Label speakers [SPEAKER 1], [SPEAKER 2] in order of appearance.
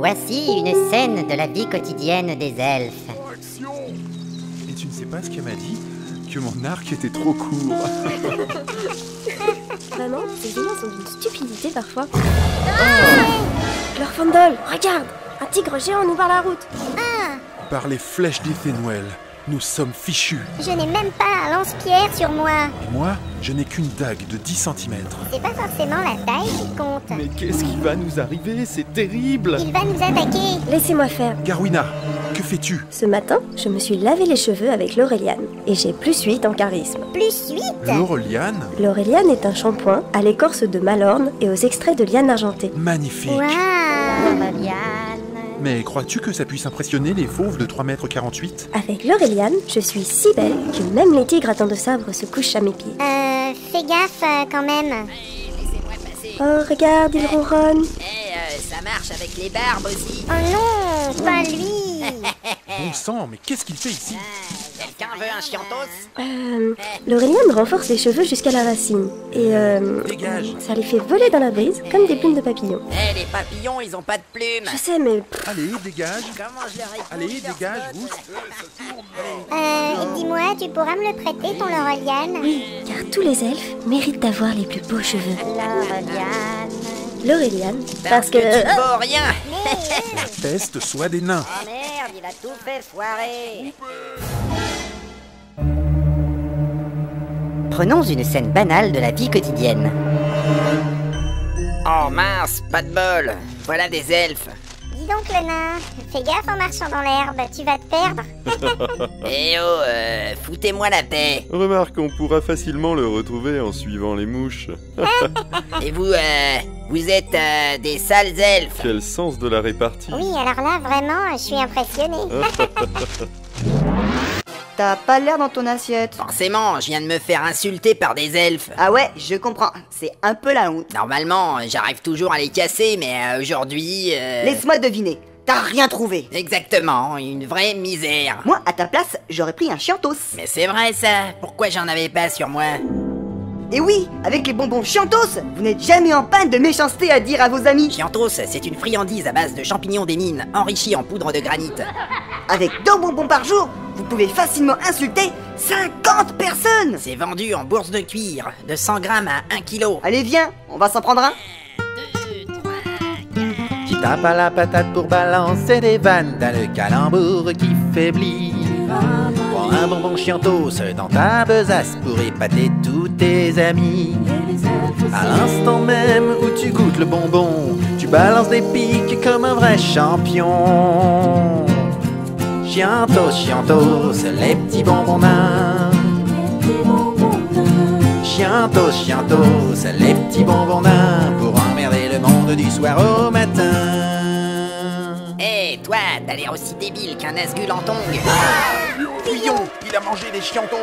[SPEAKER 1] Voici une scène de la vie quotidienne des elfes.
[SPEAKER 2] Et tu ne sais pas ce qu'elle m'a dit? Que mon arc était trop court.
[SPEAKER 3] Maman, ces humains sont d'une stupidité parfois. Oh. Glorfindel, regarde! Un tigre géant nous barre la route.
[SPEAKER 2] Par les flèches d'Ethenwell, nous sommes fichus.
[SPEAKER 4] Je n'ai même pas un lance-pierre sur moi.
[SPEAKER 2] Et moi, je n'ai qu'une dague de 10 cm.
[SPEAKER 4] C'est pas forcément la taille qui compte.
[SPEAKER 5] Mais qu'est-ce qui va nous arriver? C'est terrible!
[SPEAKER 4] Il va nous attaquer.
[SPEAKER 3] Laissez-moi faire.
[SPEAKER 2] Garwina, que fais-tu?
[SPEAKER 3] Ce matin, je me suis lavé les cheveux avec l'Aureliane et j'ai +8 en charisme.
[SPEAKER 4] +8.
[SPEAKER 2] Laureliane?
[SPEAKER 3] L'Aureliane est un shampoing à l'écorce de Malorne et aux extraits de liane argentée.
[SPEAKER 2] Magnifique.
[SPEAKER 4] Waouh.
[SPEAKER 1] Laureliane.
[SPEAKER 2] Mais crois-tu que ça puisse impressionner les fauves de 3,48 m?
[SPEAKER 3] Avec l'Aureliane, je suis si belle que même les tigres à dents de sabre se couchent à mes pieds.
[SPEAKER 4] Fais gaffe quand même.
[SPEAKER 6] Laissez-moi passer.
[SPEAKER 3] Oh, regarde, il ronronne.
[SPEAKER 6] Ça marche avec les barbes aussi.
[SPEAKER 4] Oh non, pas lui.
[SPEAKER 2] Bon sang, mais qu'est-ce qu'il fait ici?
[SPEAKER 6] Quelqu'un veut un chiantos?
[SPEAKER 3] L'Aureliane renforce les cheveux jusqu'à la racine. Et
[SPEAKER 2] Dégage.
[SPEAKER 3] ça les fait voler dans la brise comme des plumes de papillon.
[SPEAKER 6] Les papillons, ils ont pas de plumes.
[SPEAKER 3] Je sais, mais
[SPEAKER 2] Allez, dégage.
[SPEAKER 6] Comment je leur ai
[SPEAKER 2] Allez,
[SPEAKER 6] coupé leur
[SPEAKER 2] dégage,
[SPEAKER 6] spot?
[SPEAKER 2] vous.
[SPEAKER 4] Dis-moi, tu pourras me le prêter, ton Laureliane?
[SPEAKER 3] oui, car tous les elfes méritent d'avoir les plus beaux cheveux.
[SPEAKER 1] Laureliane.
[SPEAKER 3] L'Aureliane,
[SPEAKER 6] Parce que tu ne vaux rien.
[SPEAKER 2] Peste soit des nains.
[SPEAKER 6] Oh merde, il a tout fait foirer.
[SPEAKER 1] Prenons une scène banale de la vie quotidienne.
[SPEAKER 6] Oh mince, pas de bol. Voilà des elfes.
[SPEAKER 4] Dis donc le nain, fais gaffe en marchant dans l'herbe, tu vas te perdre.
[SPEAKER 6] Eh oh, foutez-moi la paix.
[SPEAKER 5] Remarque, on pourra facilement le retrouver en suivant les mouches.
[SPEAKER 6] Et vous, vous êtes des sales elfes.
[SPEAKER 5] Quel sens de la répartie.
[SPEAKER 4] Oui, alors là, vraiment, je suis impressionnée.
[SPEAKER 7] T'as pas l'air dans ton assiette.
[SPEAKER 6] Forcément, je viens de me faire insulter par des elfes.
[SPEAKER 7] Ah ouais, je comprends. C'est un peu la honte.
[SPEAKER 6] Normalement, j'arrive toujours à les casser, mais aujourd'hui...
[SPEAKER 7] Laisse-moi deviner. T'as rien trouvé.
[SPEAKER 6] Exactement, une vraie misère.
[SPEAKER 7] Moi, à ta place, j'aurais pris un chiantos.
[SPEAKER 6] Mais c'est vrai ça, pourquoi j'en avais pas sur moi?
[SPEAKER 7] Et oui, avec les bonbons chiantos, vous n'êtes jamais en panne de méchanceté à dire à vos amis.
[SPEAKER 6] Chiantos, c'est une friandise à base de champignons des mines, enrichie en poudre de granit.
[SPEAKER 7] Avec 2 bonbons par jour, vous pouvez facilement insulter 50 personnes.
[SPEAKER 6] C'est vendu en bourse de cuir, de 100 grammes à 1 kilo.
[SPEAKER 7] Allez, viens, on va s'en prendre un.
[SPEAKER 8] Qui tape à la patate pour balancer des vannes, t'as le calembour qui faiblit. Prends un bonbon chiantos dans ta besace pour épater tous tes amis. À l'instant même où tu goûtes le bonbon, tu balances des piques comme un vrai champion. Chiantos, chiantos, les petits bonbons nains. Chiantos, chiantos, les petits bonbons nains, pour emmerder le monde du soir au matin.
[SPEAKER 6] Hé, toi, t'as l'air aussi débile qu'un Nazgûl en tongs.
[SPEAKER 2] Fuyons, il a mangé des chiantos.